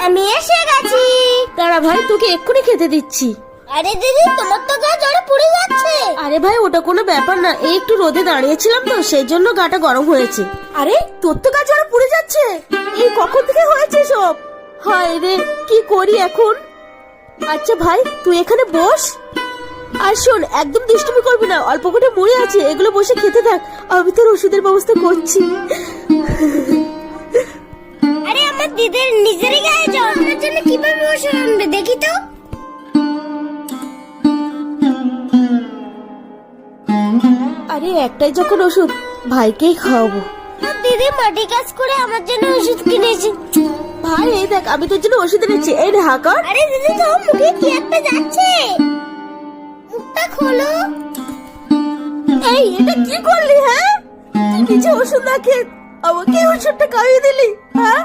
আমি এসে গেছি। দাঁড়া ভাই, তোকে এক্ষুনি খেতে দিচ্ছি। আরে দিদি, তোমার তো গা জ্বরে পুড়ে যাচ্ছে। আরে ভাই, ওটা কোনো ব্যাপার না, এই একটু রোদে দাঁড়িয়েছিলাম তো সেই জন্য গাটা গরম হয়েছে। আরে তোর তো গা জ্বরে পুড়ে যাচ্ছে, এই কখন থেকে হয়েছে সব? হায় রে, কি করি এখন? আচ্ছা ভাই, তুই এখানে বস। আর শোন, একদম দুষ্টুমি করবি না, অল্প করে মুড়ি আছে, এগুলো বসে খেতে থাক, আমি তোর ওষুধের ব্যবস্থা করছি। আরে আমার দিদির নিজেরই গায়ে জ্বর, আমার জন্য কিভাবে ওষুধ আনবে দেখি তো। আরে একটাই যখন ওষুধ, ভাইকেই খাওয়াবো। দিদি মাটি কাজ করে আমার জন্য ওষুধ কিনেছে। ভাই এই দেখ, আমি তোর জন্য ওষুধ এনেছি, এই রে হাকার। আরে দিদি, তোমার মুখে কি একটা যাচ্ছে, মুখটা খোলো। এই এটা কি করলি? হ্যাঁ, তুই কিছু ওষুধ না খেয়ে আমাকে ওষুধটা খাইয়ে দিলি, হ্যাঁ?